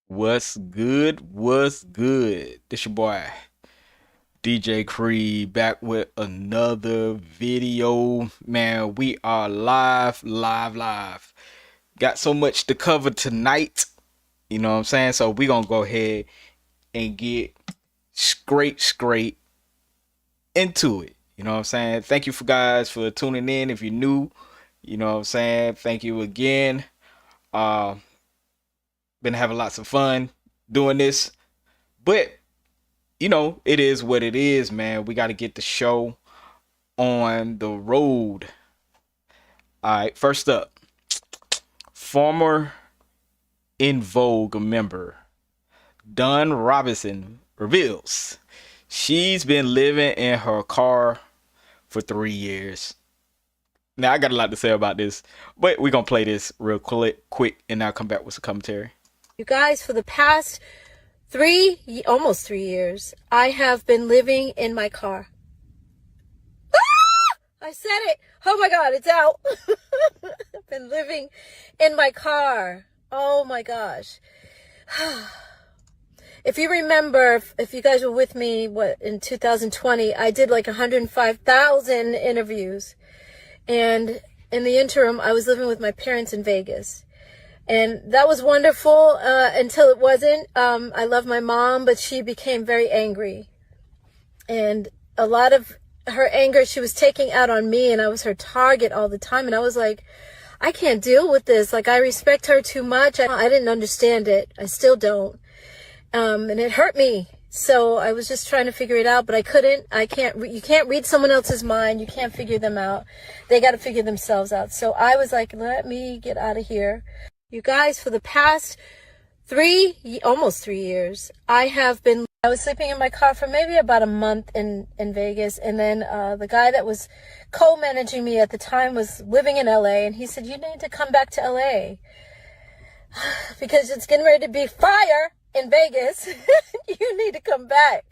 What's good? What's good? This your boy DJ Cree back with another video. Man, we are live. Got so much to cover tonight. You know what I'm saying? So we gonna go ahead and get straight into it. You know what I'm saying? Thank you for guys for tuning in. If you're new, you know what I'm saying? Thank you again. Uh been having lots of fun doing this. But it is what it is, man. We got to get the show on the road. All right, first up, former Envogue member Dunn Robinson reveals she's been living in her car for 3 years. Now, I got a lot to say about this, but we're going to play this real quick, and I'll come back with some commentary. You guys, for the past almost 3 years, I have been living in my car. I said it. Oh my God, it's out. I've been living in my car. Oh my gosh. If you remember, if you guys were with me, in 2020, I did like 105,000 interviews. And in the interim, I was living with my parents in Vegas. And that was wonderful until it wasn't. I love my mom, but she became very angry. And a lot of her anger she was taking out on me, and I was her target all the time. And I was like, I can't deal with this. Like, I respect her too much. I didn't understand it. I still don't. And it hurt me. So I was just trying to figure it out, but I couldn't. You can't read someone else's mind. You can't figure them out. They got to figure themselves out. So I was like, let me get out of here. You guys, for the past almost 3 years, I was sleeping in my car for maybe about a month in Vegas. And then the guy that was co-managing me at the time was living in LA. And he said, you need to come back to LA because it's getting ready to be fire in Vegas. You need to come back.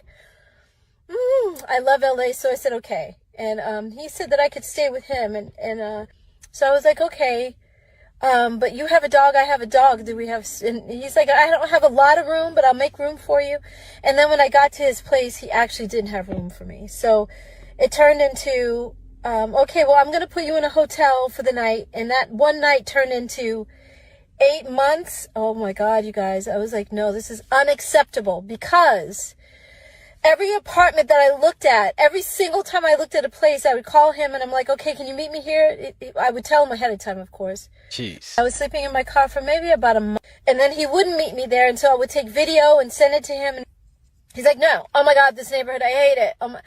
I love LA. So I said, okay. And he said that I could stay with him. And so I was like, okay. But you have a dog, I have a dog. And he's like, I don't have a lot of room, but I'll make room for you. And then when I got to his place, he actually didn't have room for me. So it turned into, okay, well, I'm going to put you in a hotel for the night. And that one night turned into 8 months. Oh my God, you guys. I was like, no, this is unacceptable, because every apartment that I looked at, every single time I looked at a place, I would call him and I'm like, okay, can you meet me here? I would tell him ahead of time, of course. Jeez. I was sleeping in my car for maybe about a month. And then he wouldn't meet me there until I would take video and send it to him. And he's like, no, oh my God, this neighborhood, I hate it. I'm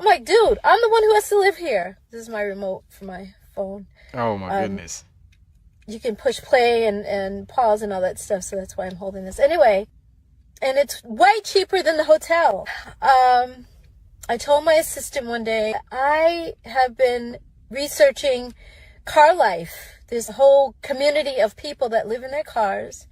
like, dude, I'm the one who has to live here. This is my remote for my phone. Oh my goodness. You can push play and pause and all that stuff. So that's why I'm holding this. Anyway. And it's way cheaper than the hotel. I told my assistant one day, I have been researching car life. There's a whole community of people that live in their cars,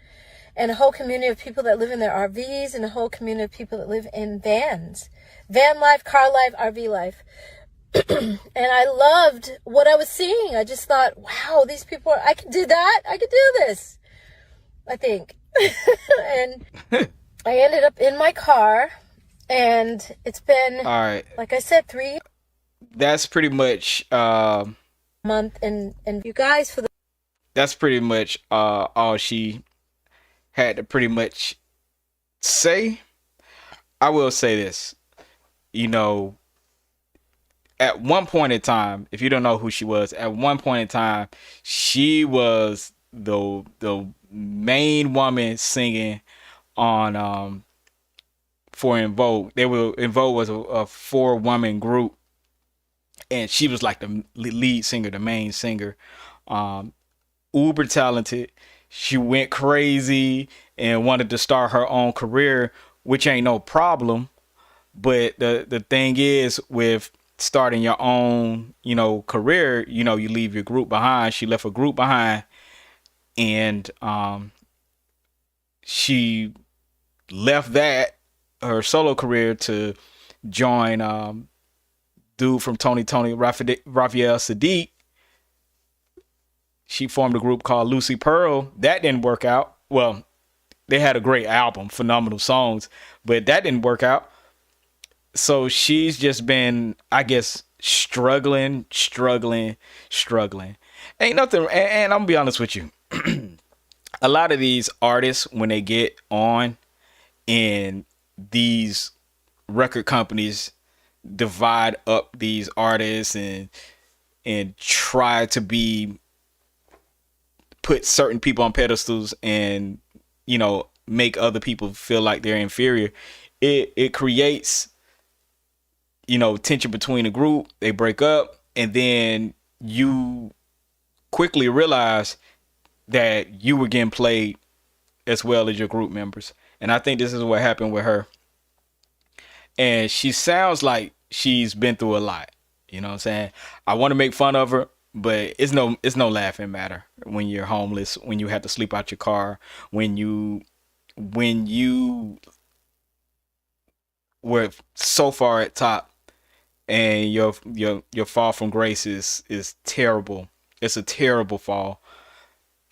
and a whole community of people that live in their RVs, and a whole community of people that live in vans. Van life, car life, RV life. And I loved what I was seeing. I just thought, wow, these people I could do that. I could do this, I think. And I ended up in my car, and it's been, all right, like I said, 3 That's pretty much month, and you guys, that's pretty much all she had to pretty much say. I will say this, at one point in time, if you don't know who she was, at one point in time, she was the main woman singing on for Envogue. Envogue was a 4-woman group, and she was like the lead singer, the main singer. Uber talented. She went crazy and wanted to start her own career, which ain't no problem. But the thing is, with starting your own, career, you leave your group behind. She left a group behind, and she left her solo career to join dude from Tony Raphael Sadiq. She formed a group called Lucy Pearl. That didn't work out. Well, they had a great album, phenomenal songs, but that didn't work out. So she's just been, I guess, struggling. Ain't nothing. And I'm gonna be honest with you. A lot of these artists, when they get on, and these record companies divide up these artists and try to be put certain people on pedestals and make other people feel like they're inferior. It creates tension between the group. They break up, and then you quickly realize that you were getting played as well as your group members. And I think this is what happened with her. And she sounds like she's been through a lot. You know what I'm saying? I want to make fun of her, but it's no laughing matter when you're homeless, when you have to sleep out your car, when you were so far at top, and your fall from grace is terrible. It's a terrible fall.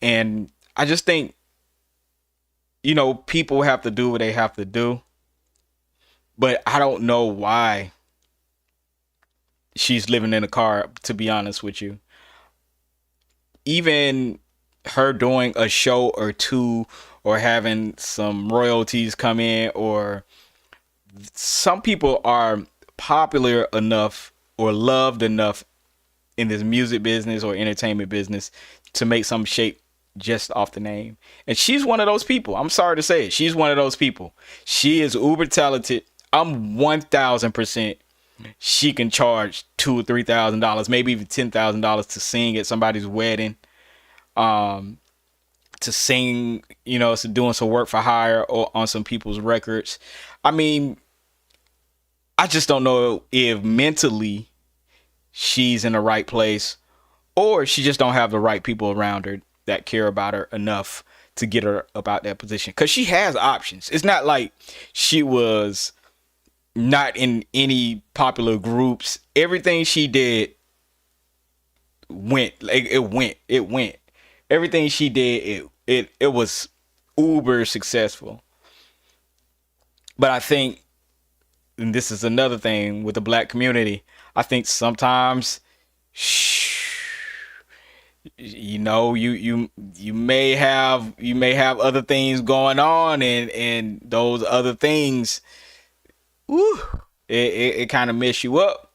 And I just think, people have to do what they have to do. But I don't know why she's living in a car, to be honest with you. Even her doing a show or two, or having some royalties come in, or some people are popular enough or loved enough in this music business or entertainment business to make some shape just off the name. And she's one of those people. I'm sorry to say it. She's one of those people. She is uber talented. I'm 1,000% she can charge $2,000 or $3,000, maybe even $10,000 to sing at somebody's wedding, to sing, so doing some work for hire or on some people's records. I mean, I just don't know if mentally she's in the right place, or she just don't have the right people around her that care about her enough to get her about that position. Because she has options. It's not like she was not in any popular groups. Everything she did went. Like, it went. Everything she did, it was uber successful. But I think, and this is another thing with the black community, I think sometimes, you may have other things going on, and those other things, woo, it kind of mess you up.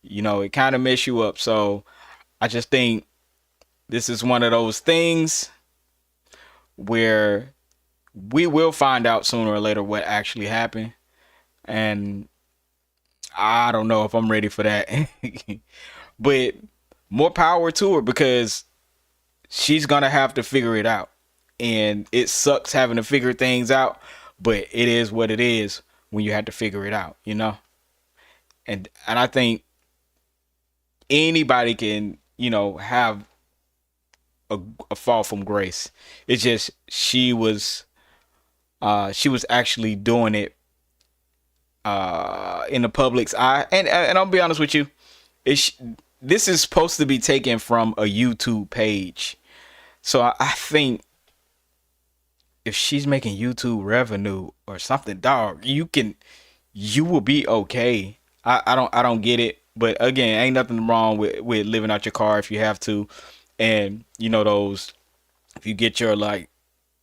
It kind of mess you up. So I just think this is one of those things where we will find out sooner or later what actually happened. And I don't know if I'm ready for that. But more power to her, because she's going to have to figure it out. And it sucks having to figure things out, but it is what it is when you have to figure it out, And I think anybody can, have a fall from grace. It's just she was actually doing it in the public's eye. And I'll be honest with you, this is supposed to be taken from a YouTube page. So I think if she's making YouTube revenue or something, dog, you will be okay. I don't get it. But again, ain't nothing wrong with living out your car if you have to. And those, if you get your, like,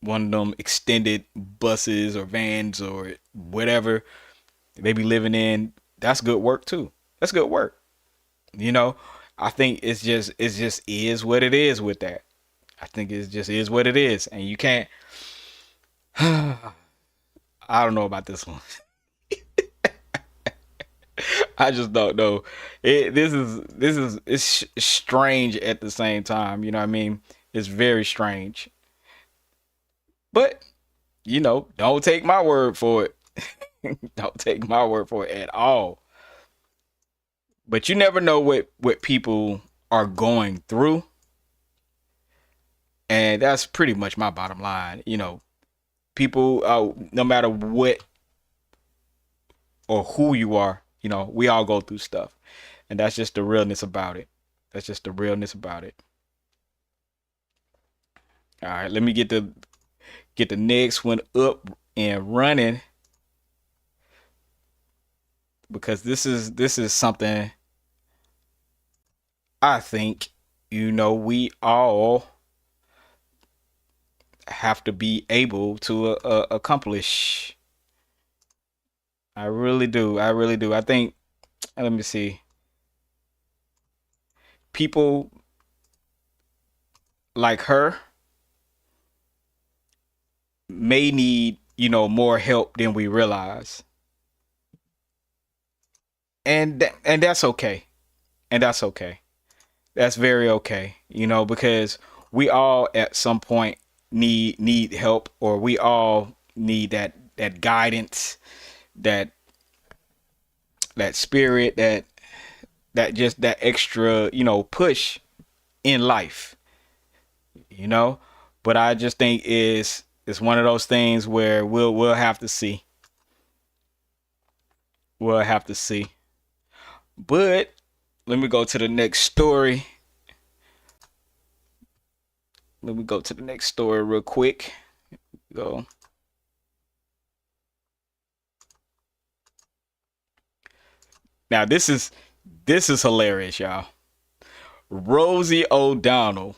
one of them extended buses or vans or whatever they be living in, that's good work too. That's good work. I think it's just is what it is with that. I think it just is what it is, and you can't. I don't know about this one. I just don't know. It's strange at the same time. You know what I mean? It's very strange. But don't take my word for it. Don't take my word for it at all. But you never know what people are going through. And that's pretty much my bottom line. People, no matter what or who you are, we all go through stuff. And that's just the realness about it. That's just the realness about it. All right, let me get the next one up and running, because this is something I think we all have to be able to accomplish. I really do. I really do. I think. Let me see. People like her may need more help than we realize, and that's okay. And that's okay. That's very okay. Because we all at some point need help, or we all need that guidance, that that spirit, that just that extra push in life. you know. But I just think it's one of those things where we'll have to see. We'll have to see. But let me go to the next story. Let me go to the next story real quick. Go. Now this is hilarious, y'all. Rosie O'Donnell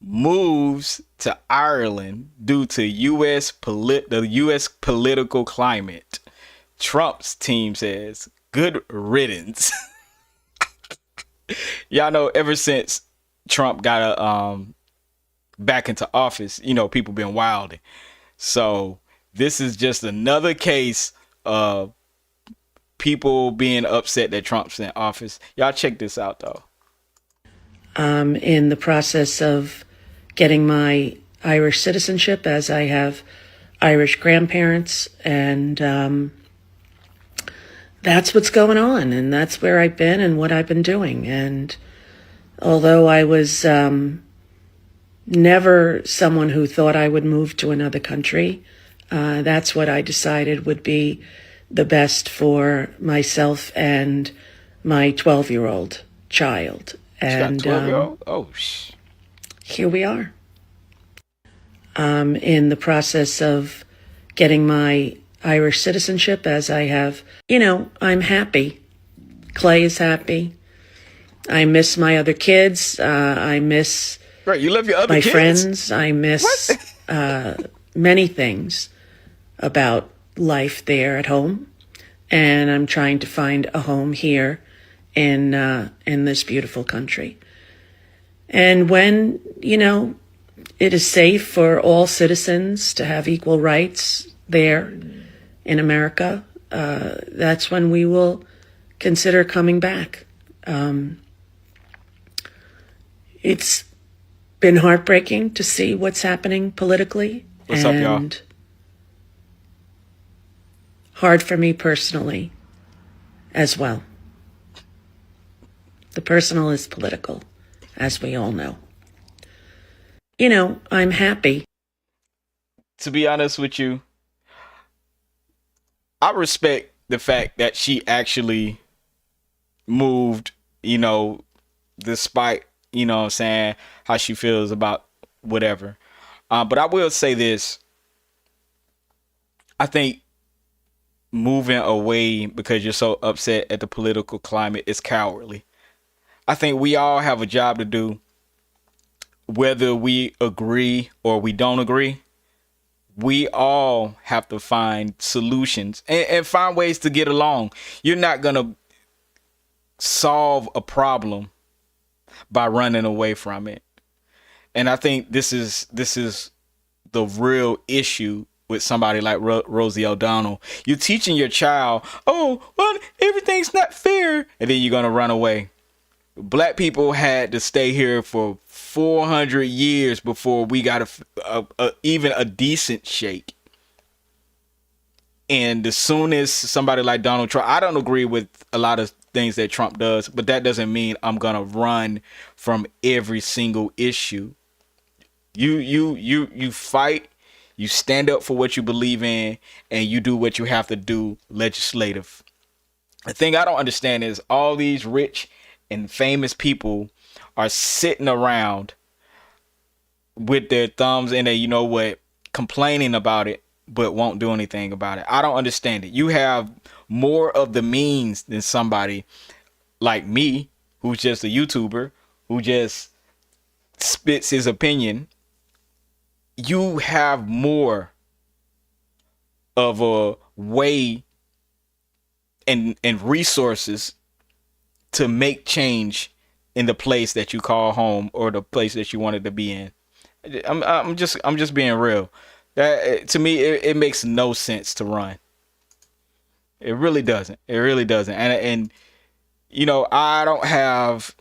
moves to Ireland due to the U.S. political climate. Trump's team says, "Good riddance." Y'all know ever since Trump got back into office, people been wilding. So this is just another case of people being upset that Trump's in office. Y'all check this out though. In the process of getting my Irish citizenship, as I have Irish grandparents, and that's what's going on, and that's where I've been and what I've been doing. And although I was never someone who thought I would move to another country, that's what I decided would be the best for myself and my 12-year-old child. And 12-year-old? Here we are. In the process of getting my Irish citizenship, as I have, I'm happy. Clay is happy. I miss my other kids. I miss right, you love your other my kids? friends. I miss many things about life there at home. And I'm trying to find a home here in this beautiful country. And when, it is safe for all citizens to have equal rights there in America, that's when we will consider coming back. It's been heartbreaking to see what's happening politically. What's up, y'all? And hard for me personally as well. The personal is political, as we all know. I'm happy. To be honest with you, I respect the fact that she actually moved, despite, what I'm saying, how she feels about whatever. But I will say this. I think moving away because you're so upset at the political climate is cowardly. I think we all have a job to do, whether we agree or we don't agree. We all have to find solutions and find ways to get along. You're not going to solve a problem by running away from it. And I think this is the real issue with somebody like Rosie O'Donnell. You're teaching your child, oh, well, everything's not fair. And then you're going to run away. Black people had to stay here for 400 years before we got even a decent shake. And as soon as somebody like Donald Trump, I don't agree with a lot of things that Trump does, but that doesn't mean I'm gonna run from every single issue. You fight, you stand up for what you believe in, and you do what you have to do legislative. The thing I don't understand is all these rich and famous people are sitting around with their thumbs in their, complaining about it but won't do anything about it. I don't understand it. You have more of the means than somebody like me, who's just a YouTuber, who just spits his opinion. You have more of a way and resources to make change in the place that you call home or the place that you wanted to be in. I'm just being real. That, to me, it makes no sense to run. It really doesn't. It really doesn't. And you know, I don't have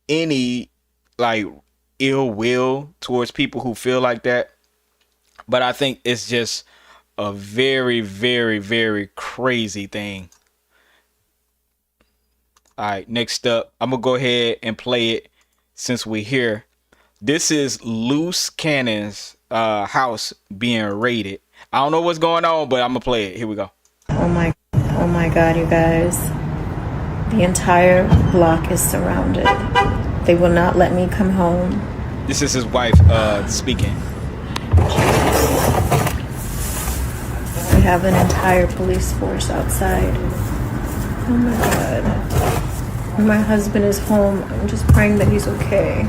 any like ill will towards people who feel like that, but I think it's just a very, very, very crazy thing. All right, next up, I'm gonna go ahead and play it since we're here. This is Luce Cannon's house being raided. I don't know what's going on, but I'm gonna play it. Here we go. Oh my God, you guys. The entire block is surrounded. They will not let me come home. This is his wife speaking. We have an entire police force outside. Oh my God. My husband is home. I'm just praying that he's okay.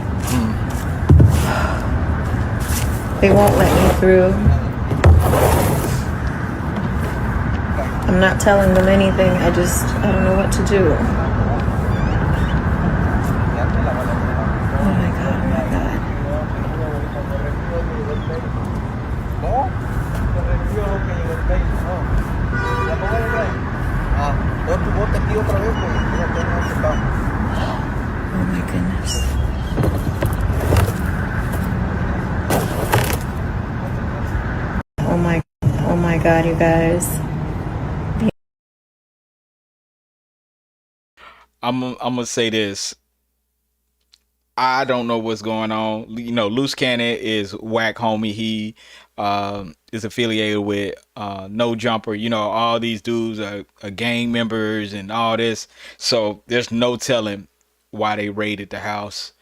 They won't let me through. I'm not telling them anything. I don't know what to do. Oh my God, oh my God. Oh my goodness. Oh my God, you guys. I'm gonna say this. I don't know what's going on. You know, Luce Cannon is whack homie. He is affiliated with No Jumper. You know, all these dudes are gang members and all this. So there's no telling why they raided the house.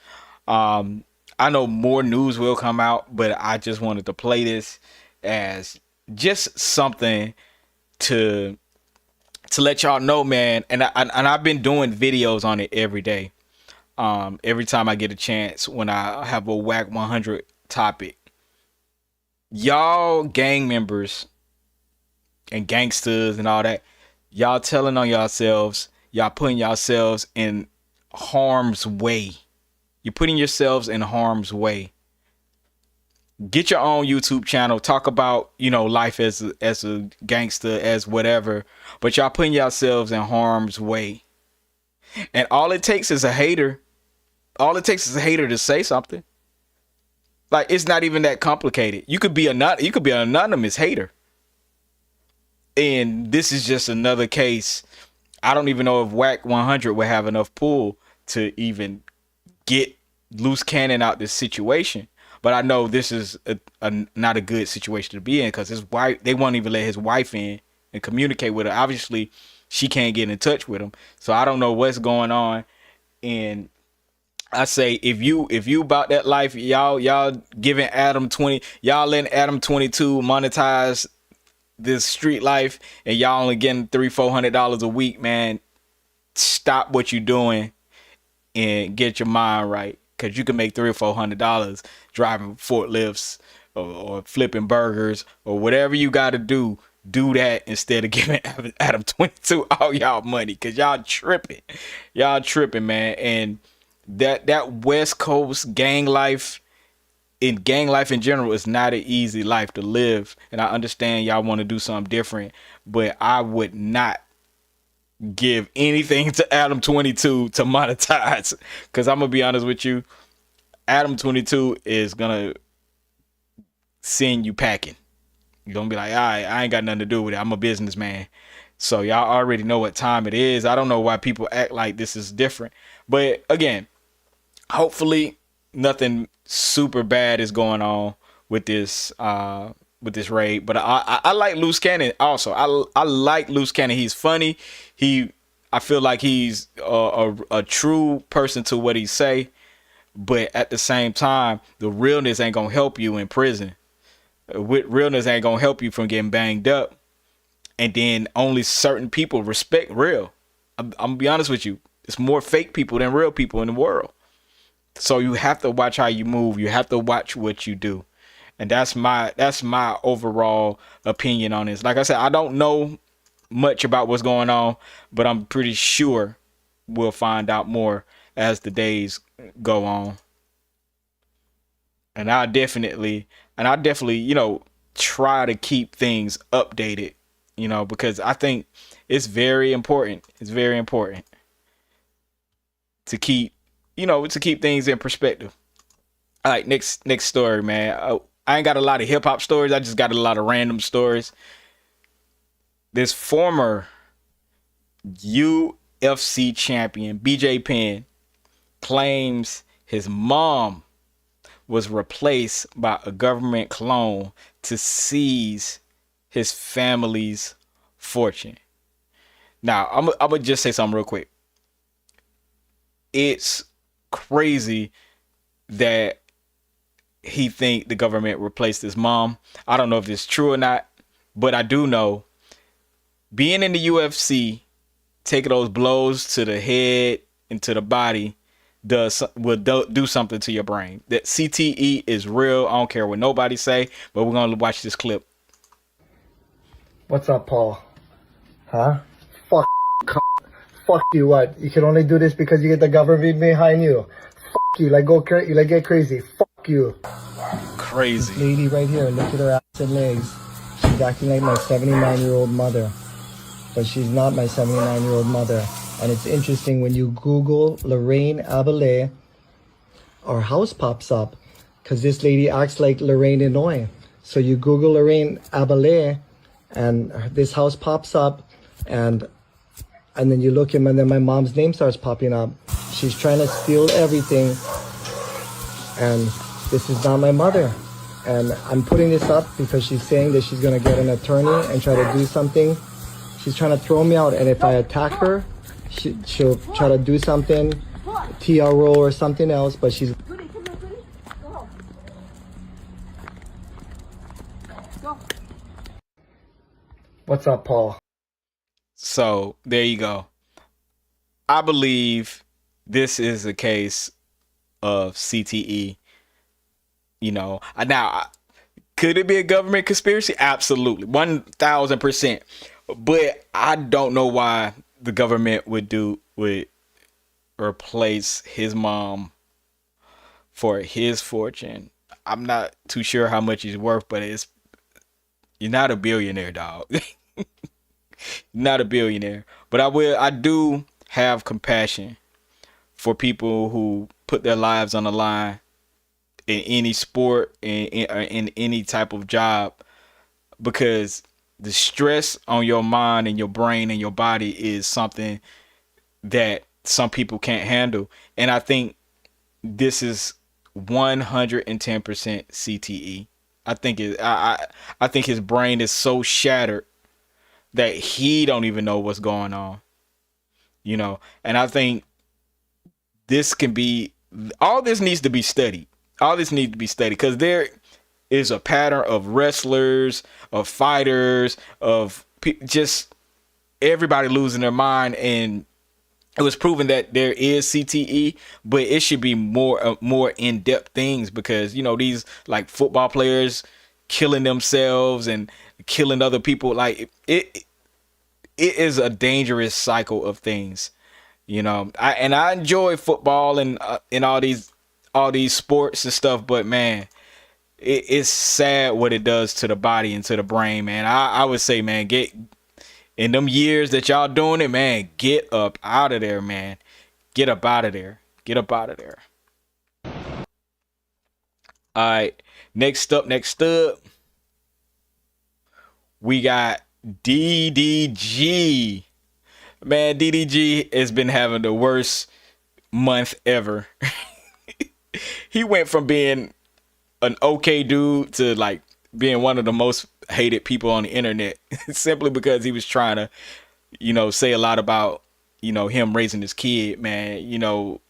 I know more news will come out, but I just wanted to play this as just something to let y'all know, man. And I've been doing videos on it every day. Every time I get a chance when I have a whack 100 topic. Y'all gang members and gangsters and all that, y'all telling on yourselves, y'all putting yourselves in harm's way. You're putting yourselves in harm's way. Get your own YouTube channel. Talk about, you know, life as a gangster, as whatever. But y'all putting yourselves in harm's way. And all it takes is a hater. All it takes is a hater to say something. Like, it's not even that complicated. You could be an anonymous hater. And this is just another case. I don't even know if Whack 100 would have enough pull to even get Luce Cannon out this situation. But I know this is not a good situation to be in, because his wife, they won't even let his wife in and communicate with her. Obviously, she can't get in touch with him. So I don't know what's going on. And I say, if you about that life, y'all giving Adam 20, y'all letting Adam 22 monetize this street life, and y'all only getting $300-400 a week, man. Stop what you're doing and get your mind right, because you can make $300-400 driving forklifts or flipping burgers or whatever you got to do. Do that instead of giving Adam 22 all y'all money, because y'all tripping, man. And that West Coast gang life in general is not an easy life to live. And I understand y'all want to do something different, but I would not give anything to Adam 22 to monetize, because I'm gonna be honest with you, Adam 22 is gonna send you packing. You're gonna be like, all right, I ain't got nothing to do with it. I'm a businessman. So y'all already know what time it is. I don't know why people act like this is different. But again, hopefully nothing super bad is going on with this raid. But I like Luce Cannon also. I like Luce Cannon. He's funny. I feel like he's a true person to what he say. But at the same time, the realness ain't gonna help you in prison. With realness ain't gonna help you from getting banged up. And then only certain people respect real. I'm gonna be honest with you. It's more fake people than real people in the world. So you have to watch how you move. You have to watch what you do. And that's my overall opinion on this. Like I said, I don't know much about what's going on, but I'm pretty sure we'll find out more as the days go on. And I definitely, try to keep things updated, because I think it's very important. It's very important to keep things in perspective. All right, next story, man. I ain't got a lot of hip hop stories. I just got a lot of random stories. This former UFC champion, BJ Penn, claims his mom was replaced by a government clone to seize his family's fortune. Now, I'm gonna just say something real quick. It's crazy that he think the government replaced his mom. I don't know if it's true or not, but I do know being in the UFC, taking those blows to the head and to the body will do something to your brain. That CTE is real. I don't care what nobody say, but we're gonna watch this clip. What's up, Paul? Huh? Fuck you. What? You can only do this because you get the government behind you. Fuck you. Like get crazy. Fuck you. Crazy. This lady right here. Look at her ass and legs. She's acting like my 79-year-old mother, but she's not my 79-year-old mother. And it's interesting when you Google Lorraine Abele, our house pops up because this lady acts like Lorraine Inouye. So you Google Lorraine Abele, and this house pops up, and then you look him, and then my mom's name starts popping up. She's trying to steal everything, and this is not my mother. And I'm putting this up because she's saying that she's gonna get an attorney and try to do something. She's trying to throw me out, and if I attack her, she'll try to do something, TRO or something else, but she's... What's up, Paul? So there you go. I believe this is a case of CTE. Now, could it be a government conspiracy? Absolutely, 1,000%. But I don't know why the government would replace his mom for his fortune. I'm not too sure how much he's worth, but you're not a billionaire, dog. Not a billionaire. But I do have compassion for people who put their lives on the line in any sport, in any type of job, because the stress on your mind and your brain and your body is something that some people can't handle. And I think this is 110% CTE. I think his brain is so shattered that he don't even know what's going on. And I think all this needs to be studied. All this needs to be studied because there is a pattern of wrestlers, of fighters, of just everybody losing their mind, and it was proven that there is CTE, but it should be more in-depth things because these like football players killing themselves and killing other people, like it is a dangerous cycle of things. I enjoy football and all these sports and stuff, but man, it's sad what it does to the body and to the brain, man. I would say, man, get in them years that y'all doing it, man, get up out of there, man. Get up out of there. Get up out of there. All right. Next up, we got DDG. Man, DDG has been having the worst month ever. He went from being an okay dude to like being one of the most hated people on the internet simply because he was trying to, say a lot about, him raising his kid, man,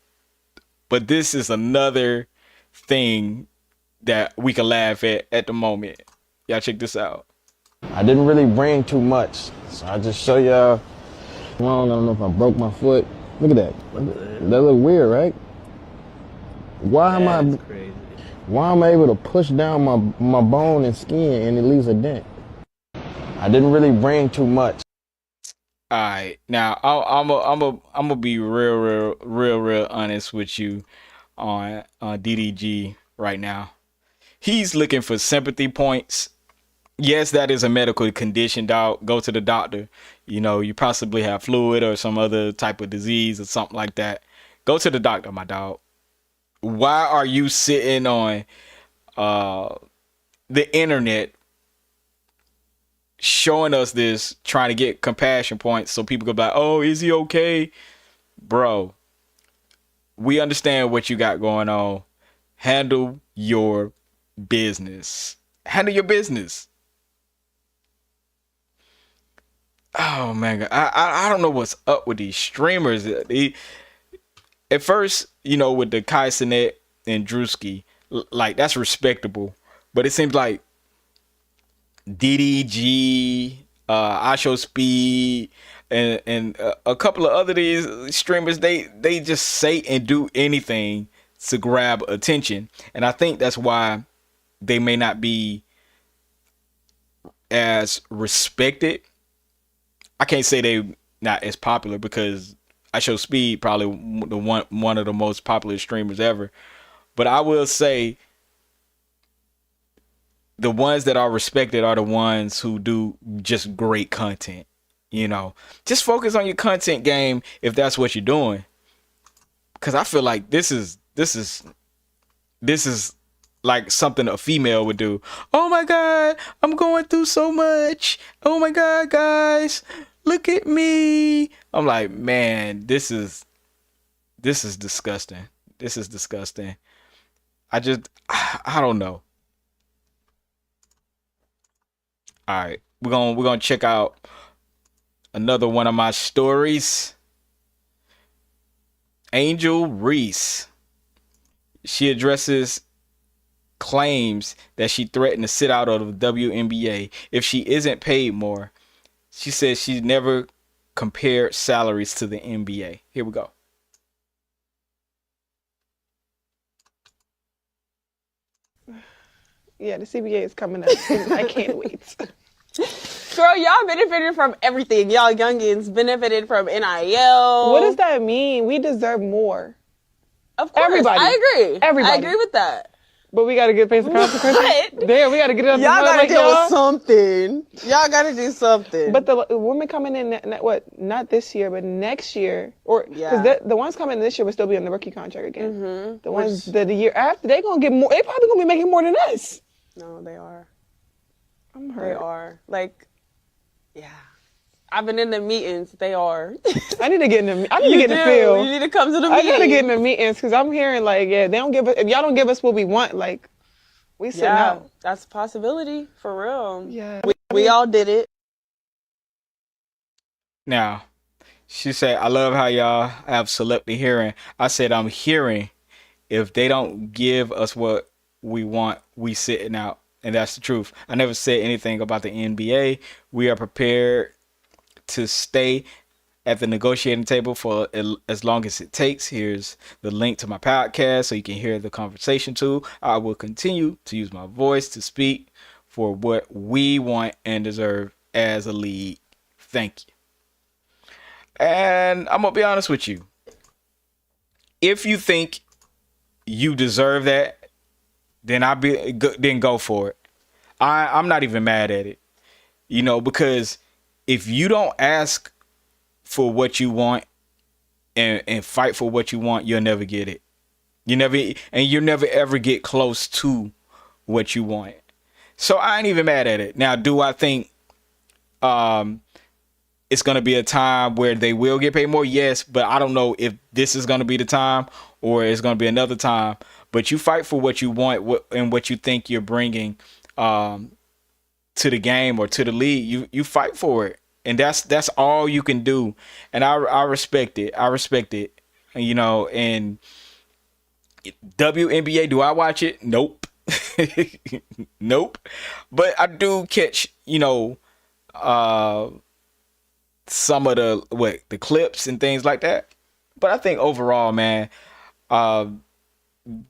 but this is another thing that we can laugh at the moment. Y'all check this out. I didn't really bring too much, so I just show y'all. I don't know if I broke my foot. Look at that. That look weird, right? Why am I able to push down my bone and skin and it leaves a dent? I didn't really bring too much. All right, now I'm gonna be real honest with you on DDG right now. He's looking for sympathy points. Yes, that is a medical condition, dog. Go to the doctor. You know, you possibly have fluid or some other type of disease or something like that. Go to the doctor, my dog. Why are you sitting on the internet showing us this, trying to get compassion points so people go like, oh, is he okay? Bro, we understand what you got going on. Handle your business. Handle your business. Oh man, I don't know what's up with these streamers. At first, you know, with the Kai Cenat and Drewski, like that's respectable, but it seems like DDG, I Show Speed, and a couple of other these streamers, they just say and do anything to grab attention, and I think that's why they may not be as respected. I can't say they not as popular because I Show Speed probably the one of the most popular streamers ever, but I will say the ones that are respected are the ones who do just great content. You know, just focus on your content game if that's what you're doing. Cause I feel like this is like something a female would do. Oh my God, I'm going through so much. Oh my God, guys, look at me. I'm like, man, this is disgusting. This is disgusting. I don't know. All right, we're gonna check out another one of my stories. Angel Reese. She addresses claims that she threatened to sit out of the WNBA if she isn't paid more. She says she's never compared salaries to the NBA. Here we go. Yeah, the CBA is coming up. I can't wait. Girl, y'all benefited from everything. Y'all youngins benefited from NIL. What does that mean? We deserve more. Of course, Everybody. I agree. Everybody. I agree with that. But we got to get paid the consequences. What? Damn, we got to get it on the Y'all mud gotta like do y'all. something. Y'all gotta do something. But the women coming in, not this year, but next year. Or because the ones coming in this year will still be on the rookie contract again. Mm-hmm. The ones the year after, they going to get more. They probably going to be making more than us. No, they are. I'm hurt. They are. Like, yeah. I've been in the meetings. They are. I need to get in the. I need to get in the field. You need to come to the I meeting. gotta get in the meetings because I'm hearing like, yeah, they don't give us. If y'all don't give us what we want, like, we sitting out. That's a possibility for real. Yeah, we all did it. Now, she said, I love how y'all have selective hearing. I said, I'm hearing if they don't give us what we want, we sitting out. And that's the truth. I never said anything about the NBA. We are prepared to stay at the negotiating table for as long as it takes. Here's the link to my podcast so you can hear the conversation too. I will continue to use my voice to speak for what we want and deserve as a league. Thank you. And I'm gonna be honest with you. If you think you deserve that, then go for it. I'm not even mad at it, you know, because if you don't ask for what you want and fight for what you want, you'll never get it. You'll never ever get close to what you want. So I ain't even mad at it. Now, do I think it's going to be a time where they will get paid more? Yes, but I don't know if this is going to be the time or it's going to be another time. But you fight for what you want and what you think you're bringing to the game or to the league. You fight for it, and that's all you can do. And I respect it. I respect it. You know, and WNBA, do I watch it? Nope. Nope. But I do catch, uh some of the clips and things like that. But I think overall, man, uh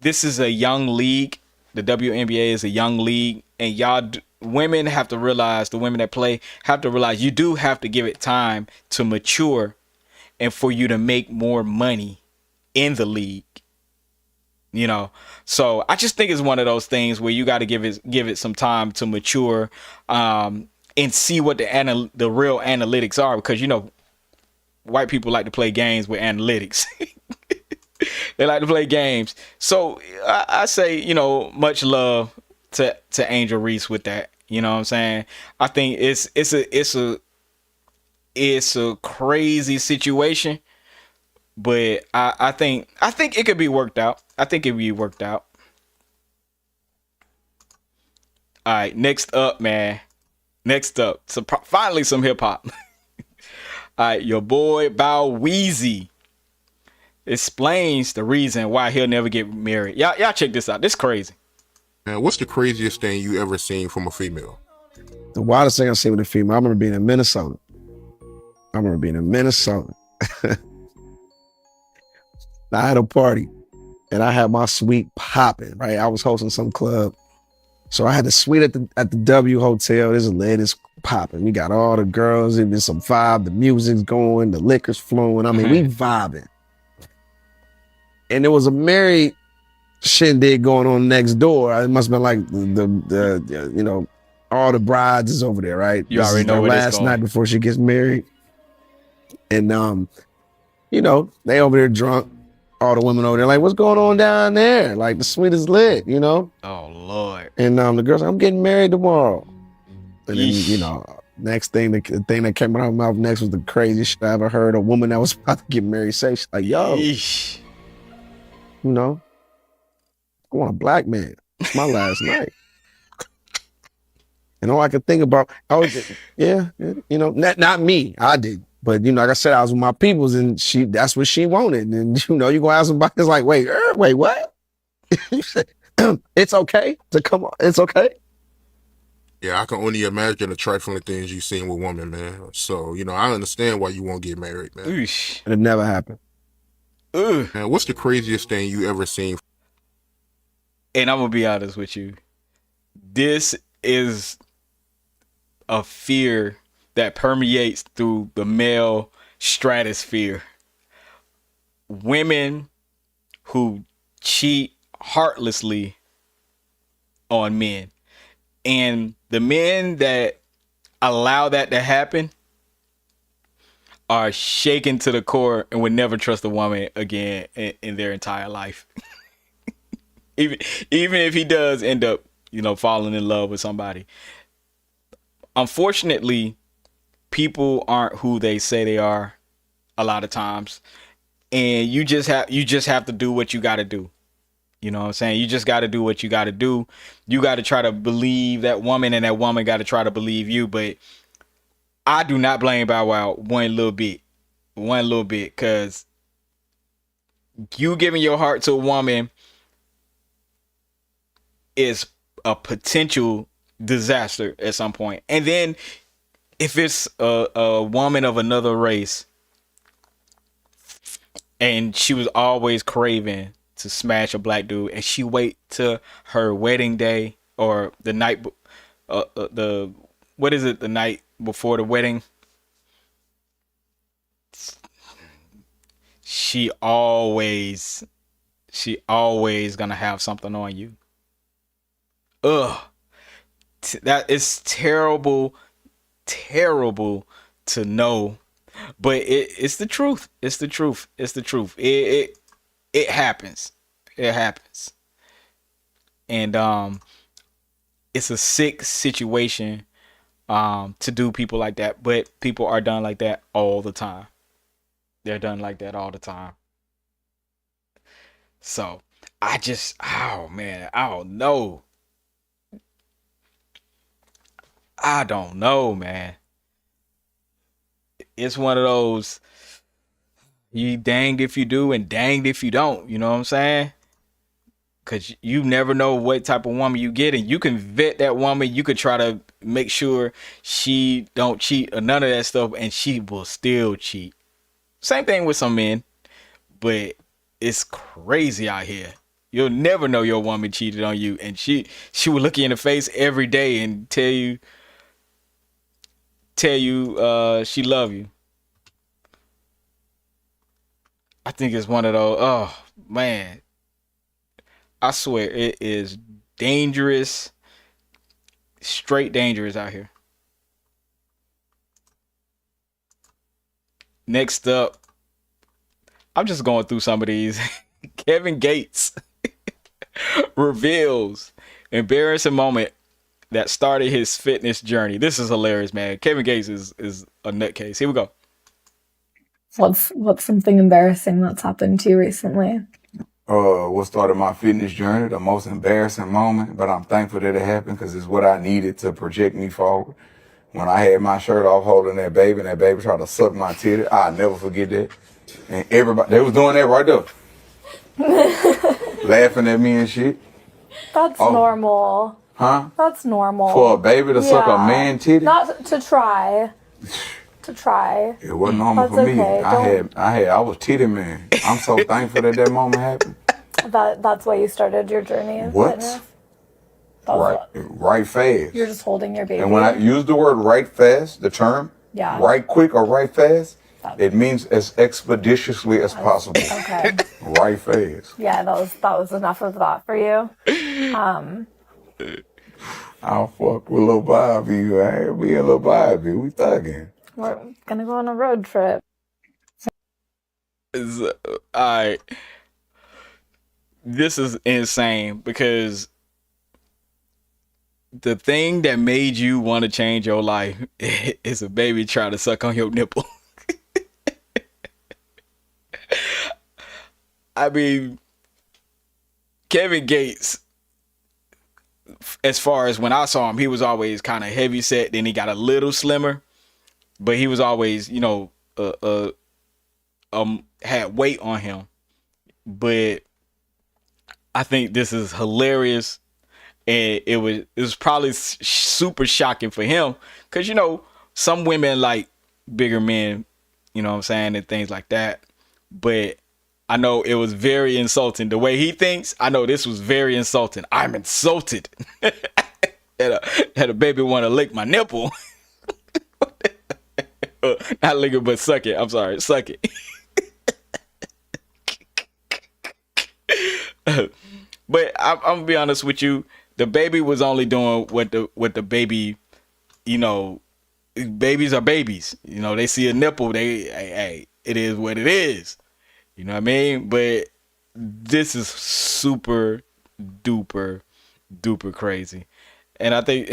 this is a young league. The WNBA is a young league, and women have to realize, the women that play have to realize, you do have to give it time to mature and for you to make more money in the league. So I just think it's one of those things where you got to give it some time to mature, and see what the real analytics are, because white people like to play games with analytics. They like to play games. So I say, much love to Angel Reese with that. You know what I'm saying? I think it's a crazy situation, but I think it could be worked out. I think it could be worked out. All right, next up, man. Next up, so finally some hip hop. All right, your boy Bow Weezy explains the reason why he'll never get married. Y'all check this out. This is crazy. Man, what's the craziest thing you ever seen from a female? The wildest thing I've seen with a female, I remember being in Minnesota. I had a party and I had my suite popping, right? I was hosting some club. So I had the suite at the W Hotel. This is lit, it's popping. We got all the girls, and there's some vibe, the music's going, the liquor's flowing. I mean, we vibing. And there was a married shindig going on next door. It must have been like the all the brides is over there, right? You already know where this last going. night before she gets married. And they over there drunk. All the women over there like, what's going on down there? Like, the suite is lit, Oh Lord. And the girl's like, I'm getting married tomorrow. And then, Yeesh. next thing, the thing that came out of her mouth next was the craziest shit I ever heard a woman that was about to get married say. She's like, yo, Yeesh. I want a black man. It's my last night. And all I could think about, not me. I did. But, like I said, I was with my peoples, and that's what she wanted. And, you go ask somebody, it's like, wait, what? You said, it's okay to come on. It's okay. Yeah, I can only imagine the trifling things you've seen with women, man. So, I understand why you won't get married, man. Oosh. And it never happened. Ugh. Man, what's the craziest thing you ever seen? And I'm gonna be honest with you. This is a fear that permeates through the male stratosphere. Women who cheat heartlessly on men. And the men that allow that to happen are shaken to the core and would never trust a woman again in their entire life. even if he does end up, falling in love with somebody. Unfortunately, people aren't who they say they are a lot of times. And you just have to do what you got to do. You know what I'm saying? You just got to do what you got to do. You got to try to believe that woman, and that woman got to try to believe you. But I do not blame Bow Wow one little bit, because you giving your heart to a woman is a potential disaster at some point. And then if it's a woman of another race, and she was always craving to smash a black dude, and she wait to her wedding day or the night, the night before the wedding, she always gonna have something on you. Ugh, that is terrible to know, but it's the truth. It's the truth. It happens. And it's a sick situation to do people like that, but people are done like that all the time. They're done like that all the time. So I don't know. I don't know, man. It's one of those, you danged if you do and danged if you don't. You know what I'm saying? Cause you never know what type of woman you get, and you can vet that woman. You could try to make sure she don't cheat or none of that stuff, and she will still cheat. Same thing with some men, but it's crazy out here. You'll never know your woman cheated on you, and she will look you in the face every day and tell you she love you. I think it's one of those. Oh man, I swear it is dangerous, straight dangerous out here. Next up, I'm just going through some of these. Kevin Gates reveals embarrassing moment that started his fitness journey. This is hilarious, man. Kevin Gates is a nutcase. Here we go. What's something embarrassing that's happened to you recently? What started my fitness journey, the most embarrassing moment, but I'm thankful that it happened because it's what I needed to project me forward. When I had my shirt off holding that baby and that baby tried to suck my titty, I'll never forget that. And everybody, they was doing that right there. Laughing at me and shit. That's normal. Huh? That's normal. For a baby to suck a man titty? Not to try. To try. It wasn't normal for me. I was titty man. I'm so thankful that that moment happened. That's why you started your journey in fitness? Right fast. You're just holding your baby. And when I use the word right fast, the term, right quick or right fast, it means as expeditiously as possible. Okay. Right fast. Yeah, that was enough of that for you. I'll fuck with Lil Bobby. I ain't being Lil Bobby. We thugging. We're gonna go on a road trip. Alright. This is insane because the thing that made you want to change your life is a baby trying to suck on your nipple. I mean, Kevin Gates, as far as when I saw him, he was always kind of heavy set. Then he got a little slimmer, but he was always, had weight on him. But I think this is hilarious, and it was probably super shocking for him because some women like bigger men, you know what I'm saying, and things like that. But I know it was very insulting. The way he thinks, I know this was very insulting. I'm insulted that a baby want to lick my nipple. Not lick it, but suck it. I'm sorry, suck it. But I'm gonna be honest with you. The baby was only doing what the baby, babies are babies. They see a nipple, hey, it is what it is. You know what I mean? But this is super duper crazy. And I think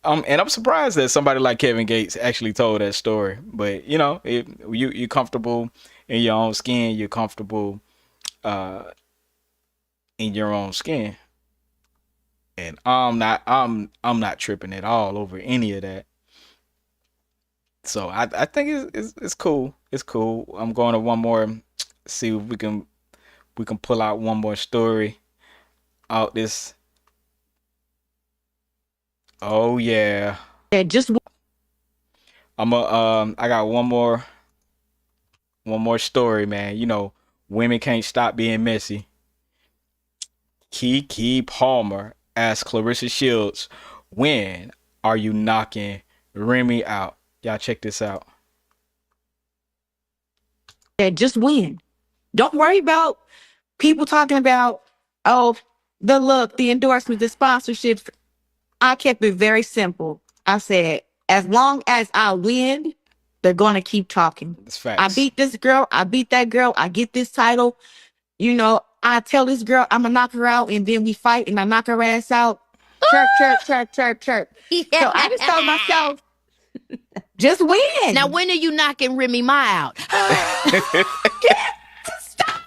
and I'm surprised that somebody like Kevin Gates actually told that story. But if you're comfortable in your own skin, you're comfortable in your own skin. And I'm not tripping at all over any of that. So I think it's cool. It's cool. I'm going to one more. See if we can pull out one more story out this. Oh yeah. Yeah, just I got one more story, man. Women can't stop being messy. Keke Palmer asked Clarissa Shields, "When are you knocking Remy out?" Y'all check this out. Yeah, just win. Don't worry about people talking about, the look, the endorsements, the sponsorships. I kept it very simple. I said, as long as I win, they're going to keep talking. That's facts. I beat this girl. I beat that girl. I get this title. I tell this girl I'm going to knock her out, and then we fight, and I knock her ass out. Chirp, chirp, chirp, chirp, chirp. So I just told myself, just win. Now, when are you knocking Remy Ma out? Stop.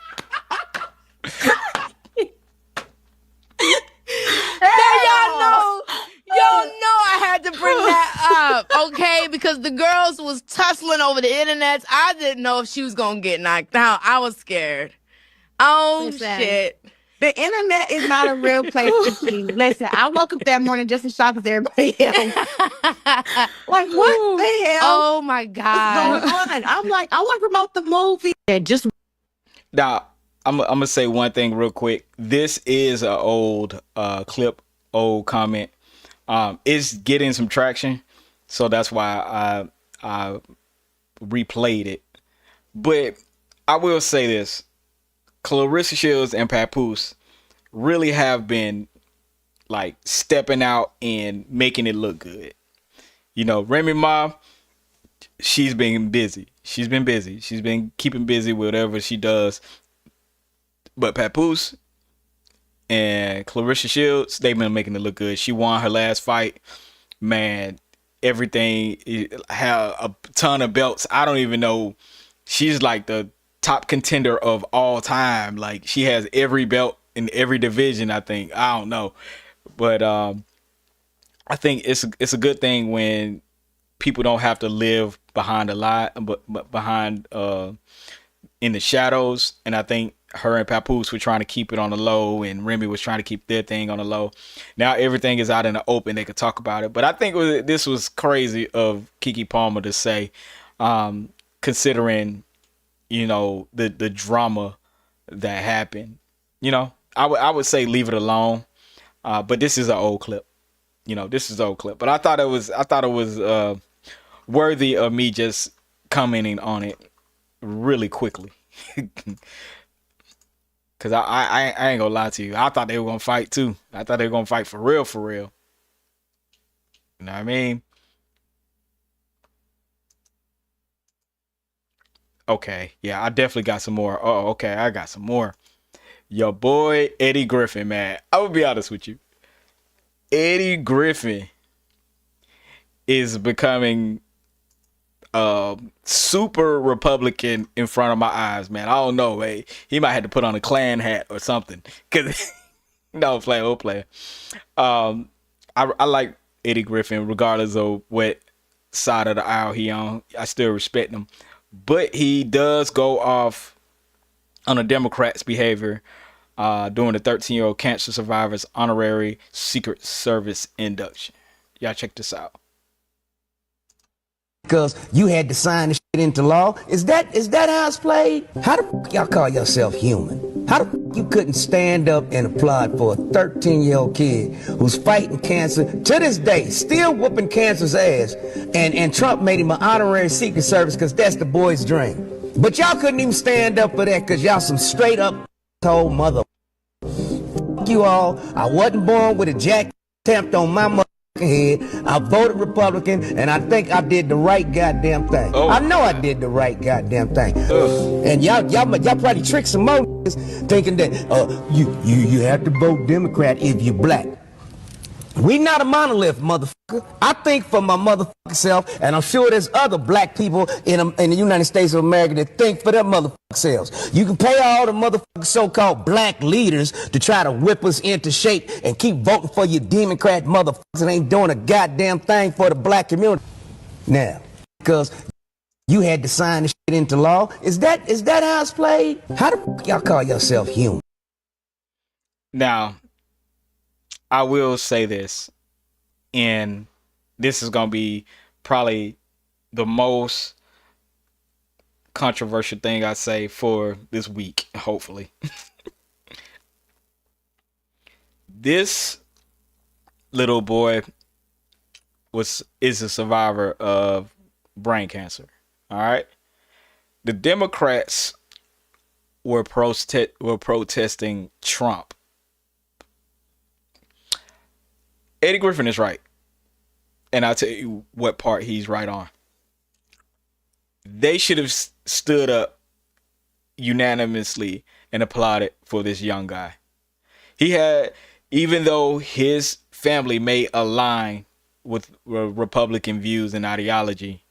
Y'all know I had to bring that up, okay? Because the girls was tussling over the internet. I didn't know if she was gonna get knocked out. I was scared. Oh, Listen, shit. The internet is not a real place to be. Listen, I woke up that morning just as shocked as everybody else. Like, what the hell? Oh my What's God. going on? I'm like, I want to promote the movie. And just Now, I'm gonna say one thing real quick. This is an old clip, old comment. It's getting some traction, so that's why I replayed it. But I will say this: Clarissa Shields and Papoose really have been like stepping out and making it look good. You know, Remy Ma, she's been busy. She's been busy. She's been keeping busy with whatever she does. But Papoose and Clarissa Shields, they've been making it look good. She won her last fight. Man, everything had a ton of belts. I don't even know. She's like the top contender of all time. Like, she has every belt in every division, I think. I don't know. But I think it's a good thing when people don't have to live behind a lie, but behind in the shadows. And I think her and Papoose were trying to keep it on the low, and Remy was trying to keep their thing on the low. Now everything is out in the open. They could talk about it. But I think this was crazy of Keke Palmer to say, considering, you know, the drama that happened. You know, I would say leave it alone. But this is an old clip. You know, this is an old clip. But I thought it was worthy of me just commenting on it really quickly. Cause I ain't gonna lie to you. I thought they were gonna fight too. I thought they were gonna fight for real, for real. You know what I mean? Okay, yeah, I definitely got some more. Oh, okay, I got some more. Your boy Eddie Griffin, man. I will be honest with you. Eddie Griffin is becoming super Republican in front of my eyes, man. I don't know, hey. He might have to put on a Klan hat or something. Cause no, player. I like Eddie Griffin regardless of what side of the aisle he on. I still respect him. But he does go off on a Democrat's behavior during the 13-year-old cancer survivor's honorary Secret Service induction. Y'all check this out. Because you had to sign the shit into law. Is that how it's played? How the y'all call yourself human? How the you couldn't stand up and applaud for a 13-year-old kid who's fighting cancer to this day, still whooping cancer's ass, and Trump made him an honorary Secret Service because that's the boy's dream. But y'all couldn't even stand up for that because y'all some straight up told mother. You all, I wasn't born with a jack stamped on my mother head. I voted Republican, and I think I did the right goddamn thing. I know I did the right goddamn thing. And y'all probably tricked some more thinking that you have to vote Democrat if you're black. We not a monolith, motherfucker. I think for my motherfucking self, and I'm sure there's other black people in the United States of America that think for their motherfucking selves. You can pay all the motherfucking so-called black leaders to try to whip us into shape and keep voting for your Democrat motherfuckers and ain't doing a goddamn thing for the black community. Now, because you had to sign the shit into law, is that how it's played? How the y'all call yourself human? Now, I will say this, and this is going to be probably the most controversial thing I say for this week, hopefully. This little boy is a survivor of brain cancer. All right. The Democrats were protesting Trump. Eddie Griffin is right. And I'll tell you what part he's right on. They should have stood up unanimously and applauded for this young guy. He had, even though his family may align with Republican views and ideology,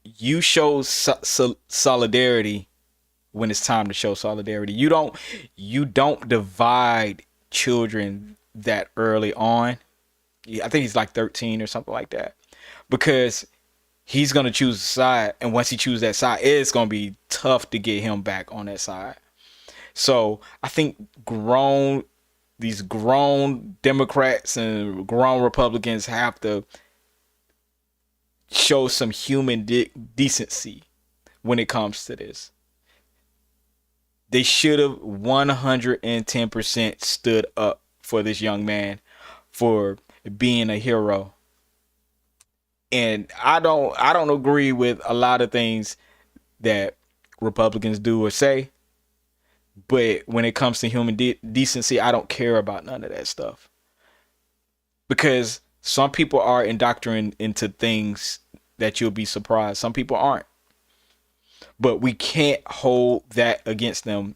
you show solidarity when it's time to show solidarity. You don't divide children that early on. I think he's like 13 or something like that, because he's going to choose a side, and once he chooses that side, it's going to be tough to get him back on that side. So I think these grown Democrats and grown Republicans have to show some human decency when it comes to this. They should have 110% stood up for this young man for being a hero. And I don't agree with a lot of things that Republicans do or say, but when it comes to human decency, I don't care about none of that stuff. Because some people are indoctrinated into things that you'll be surprised. Some people aren't. But we can't hold that against them.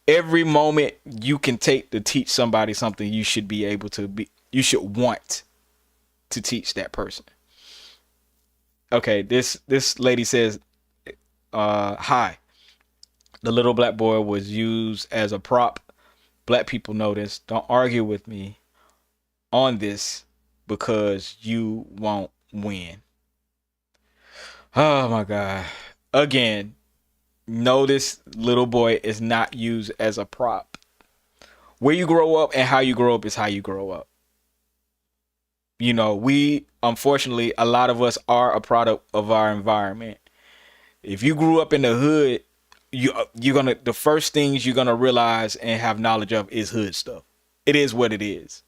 Every moment you can take to teach somebody something, you should want to teach that person. Okay, this lady says, hi. The little black boy was used as a prop. Black people know this. Don't argue with me on this because you won't win. Oh my God. Again, no, this little boy is not used as a prop. Where you grow up and how you grow up is how you grow up. You know, unfortunately, a lot of us are a product of our environment. If you grew up in the hood, the first things you're gonna realize and have knowledge of is hood stuff. It is what it is.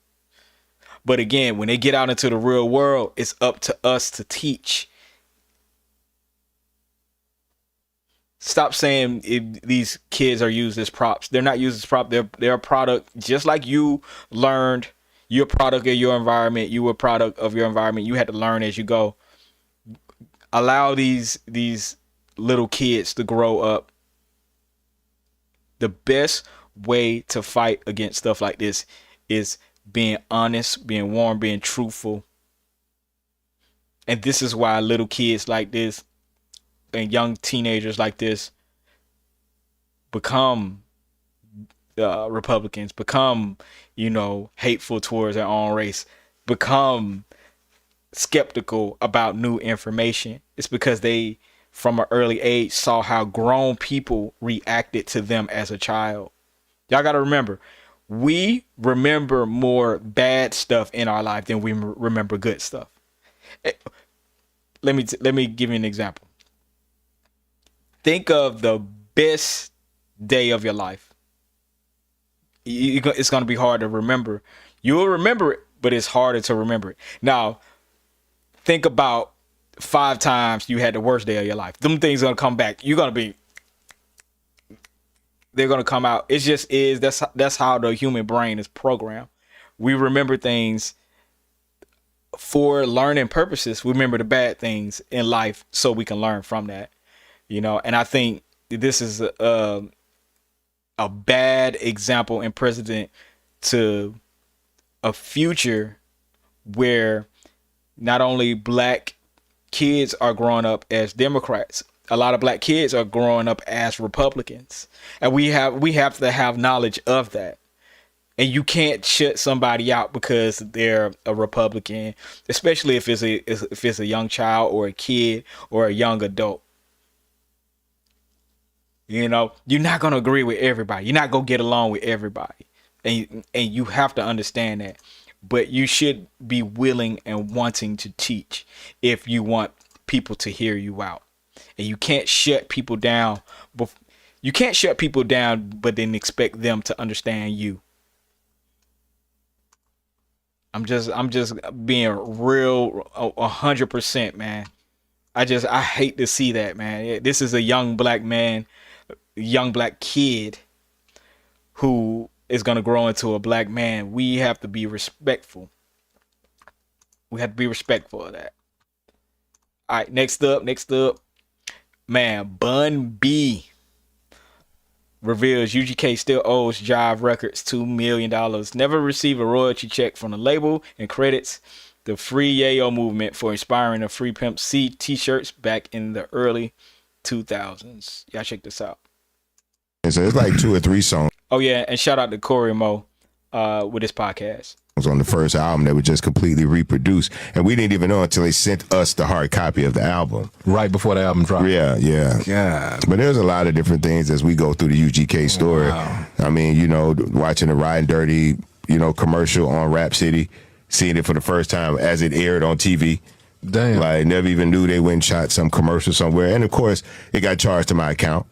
But again, when they get out into the real world, it's up to us to teach. Stop saying these kids are used as props. They're not used as props. They're a product, just like you learned. You're a product of your environment. You were a product of your environment. You had to learn as you go. Allow these little kids to grow up. The best way to fight against stuff like this is being honest, being warm, being truthful. And this is why little kids like this and young teenagers like this become Republicans, become, hateful towards their own race, become skeptical about new information. It's because they, from an early age, saw how grown people reacted to them as a child. Y'all got to remember, we remember more bad stuff in our life than we remember good stuff. Let me give you an example. Think of the best day of your life. It's going to be hard to remember. You'll remember it, but it's harder to remember it. Now, think about 5 times you had the worst day of your life. Them things are going to come back. They're going to come out. It just is. That's how the human brain is programmed. We remember things for learning purposes. We remember the bad things in life so we can learn from that. And I think this is a bad example and precedent to a future where not only black kids are growing up as Democrats, a lot of black kids are growing up as Republicans, and we have to have knowledge of that. And you can't shut somebody out because they're a Republican, especially if it's a young child or a kid or a young adult. You're not going to agree with everybody. You're not going to get along with everybody. And you have to understand that. But you should be willing and wanting to teach if you want people to hear you out. And you can't shut people down. But then expect them to understand you. I'm just being real 100%, man. I hate to see that, man. This is a young black man, young black kid who is going to grow into a black man. We have to be respectful. We have to be respectful of that. All right, next up, man, Bun B reveals UGK still owes Jive Records $2 million. Never received a royalty check from the label and credits the Free Yayo movement for inspiring the Free Pimp C t-shirts back in the early 2000s. Y'all check this out. So it's like 2 or 3 songs. Oh yeah, and shout out to Corey Mo with his podcast. on the first album that were just completely reproduced, and we didn't even know until they sent us the hard copy of the album right before the album dropped. Yeah. But there's a lot of different things as we go through the UGK story. I mean, you know, watching the Riding Dirty, you know, commercial on Rap City, seeing it for the first time as it aired on TV. Damn. Like, never even knew they went and shot some commercial somewhere, and of course it got charged to my account.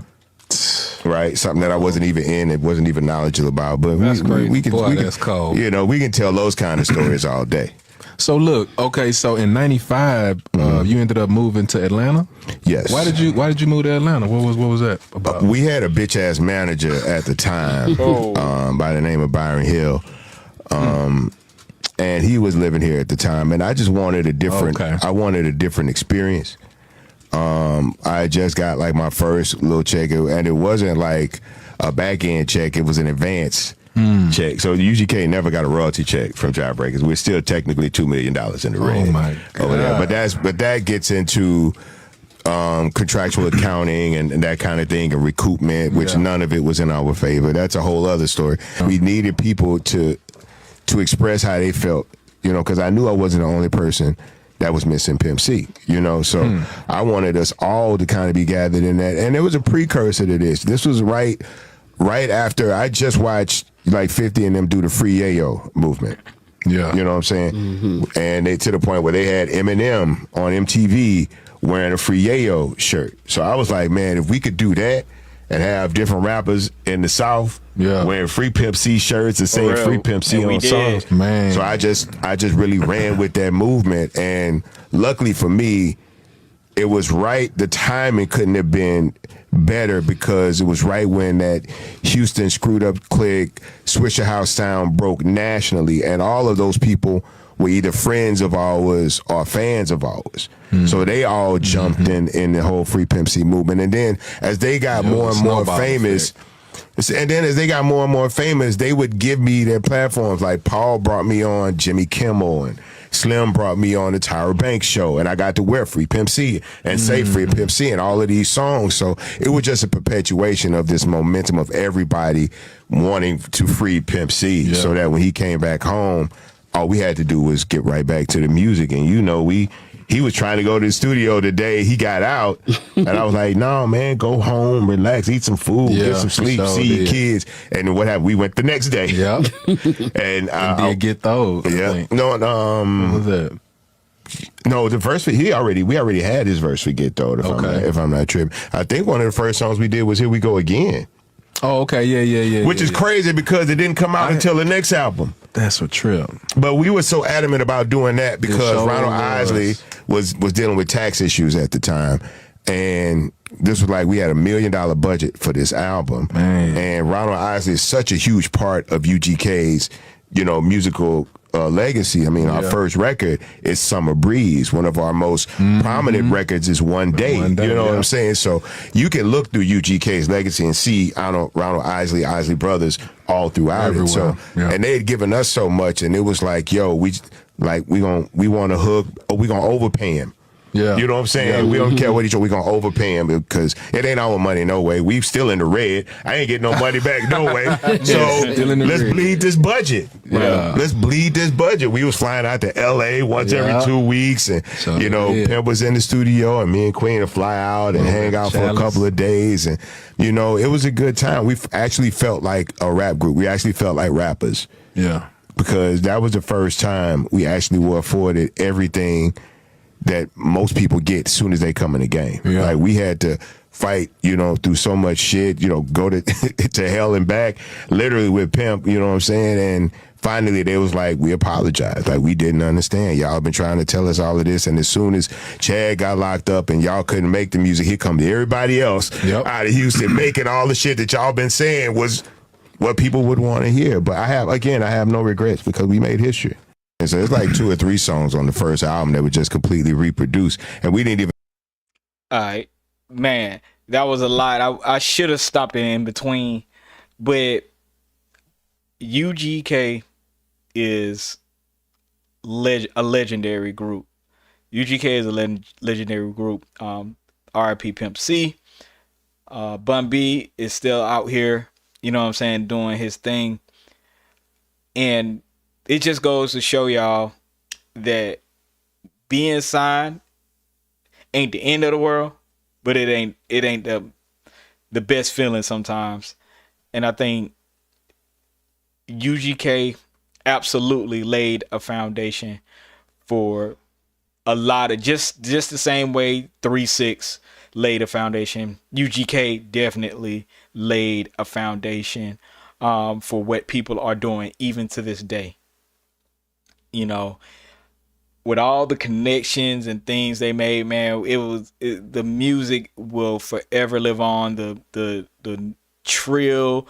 Right, something that I wasn't even in and wasn't even knowledgeable about. But that's crazy. We can, That's cold. You know, we can tell those kind of stories all day. So look, okay, so in '95, you ended up moving to Atlanta. Yes. Why did you move to Atlanta? What was that about? We had a bitch ass manager at the time by the name of Byron Hill. And he was living here at the time, and I just wanted a different. I wanted a different experience. I just got like my first little check, and it wasn't like a back end check; it was an advance check. So the UGK never got a royalty check from Jive Breakers. We're still technically $2 million in the red. Oh my God! Over there. But that gets into contractual accounting and that kind of thing, and recoupment, which none of it was in our favor. That's a whole other story. We needed people to express how they felt, you know, because I knew I wasn't the only person that was missing Pimp C, you know, so I wanted us all to kind of be gathered in that. And there was a precursor to this. This was right after I just watched like 50 and them do the Free Yayo movement. Yeah. You know what I'm saying? And they to the point where they had Eminem on MTV wearing a Free Yayo shirt. So I was like, man, if we could do that and have different rappers in the South wearing Free Pimp C shirts and saying Free Pimp C on songs. Man. So I just really ran with that movement, and luckily for me, it was right. The timing couldn't have been better because it was right when that Houston Screwed Up Click, Swisher House sound broke nationally, and all of those people were either friends of ours or fans of ours. So they all jumped in the whole Free Pimp C movement. And then as they got more and more famous, they would give me their platforms. Like Paul brought me on Jimmy Kimmel, and Slim brought me on the Tyra Banks show, and I got to wear Free Pimp C and say Free Pimp C and all of these songs. So it was just a perpetuation of this momentum of everybody wanting to free Pimp C, so that when he came back home, all we had to do was get right back to the music. And you know, he was trying to go to the studio the day he got out, and I was like, no, man, go home, relax, eat some food, get some sleep, see your kids. And what happened? We went the next day. And did get those. No, what was that? No, the verse we already had his verse for Get Though, if I'm not tripping. I think one of the first songs we did was Here We Go Again. Oh, okay, yeah. Which is crazy because it didn't come out until the next album. That's a trip. But we were so adamant about doing that because Ronald Isley was dealing with tax issues at the time. And this was like, we had $1 million budget for this album. And Ronald Isley is such a huge part of UGK's, you know, musical legacy. I mean, our first record is Summer Breeze. One of our most prominent records is One Day. You know what I'm saying? So you can look through UGK's legacy and see Ronald Isley Brothers all throughout it. So, and they had given us so much, and it was like, yo, we want to hook, or we gonna overpay him. Yeah. You know what I'm saying? We don't care what we're going to overpay him because it ain't our money no way. We still in the red. I ain't getting no money back no way. So let's bleed this budget. Let's bleed this budget. We was flying out to L.A. once every 2 weeks, and you know, Pimp was in the studio, and me and Queen would fly out and hang out for a couple of days, and you know, it was a good time. We actually felt like a rap group. We actually felt like rappers. Yeah. Because that was the first time we actually were afforded everything that most people get as soon as they come in the game. Like, we had to fight, you know, through so much shit, you know, go to to hell and back, literally with Pimp, you know what I'm saying? And finally they was like, we apologize. Like, we didn't understand. Y'all been trying to tell us all of this. And as soon as Chad got locked up and y'all couldn't make the music, here come everybody else out of Houston making all the shit that y'all been saying was what people would want to hear. But I have no regrets because we made history. And so it's like 2 or 3 songs on the first album that were just completely reproduced, and we didn't even. All right, man, that was a lot. I should have stopped it in between, but UGK is a legendary group. UGK is a legendary group. R.I.P. Pimp C. Bun B is still out here, you know what I'm saying, doing his thing. And it just goes to show y'all that being signed ain't the end of the world, but it ain't the best feeling sometimes. And I think UGK absolutely laid a foundation for a lot of just the same way 3-6 laid a foundation. UGK definitely laid a foundation for what people are doing even to this day. You know, with all the connections and things they made, man, the music will forever live on. The trill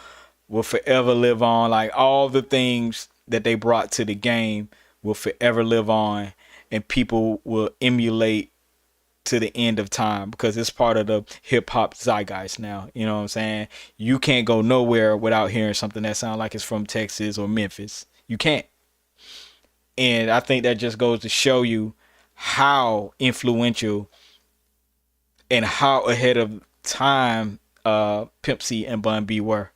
will forever live on. Like all the things that they brought to the game will forever live on, and people will emulate to the end of time because it's part of the hip hop zeitgeist now. You know what I'm saying? You can't go nowhere without hearing something that sounds like it's from Texas or Memphis. You can't. And I think that just goes to show you how influential and how ahead of time Pimp C and Bun B were.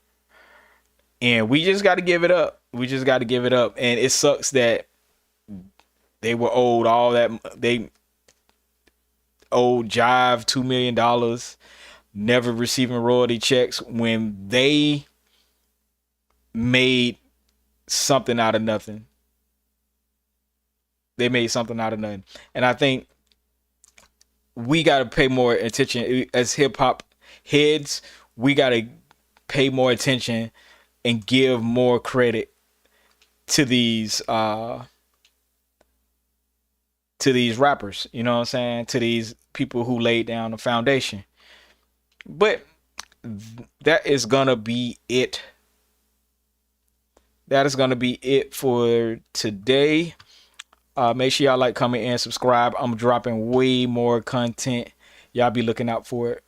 And we just got to give it up. We just got to give it up. And it sucks that they were owed all that. They owed Jive $2 million, never receiving royalty checks when they made something out of nothing. They made something out of nothing. And I think we got to pay more attention as hip hop heads. We got to pay more attention and give more credit to these rappers, you know what I'm saying? To these people who laid down the foundation. But that is gonna be it. That is gonna be it for today. Make sure y'all like, comment, and subscribe. I'm dropping way more content. Y'all be looking out for it.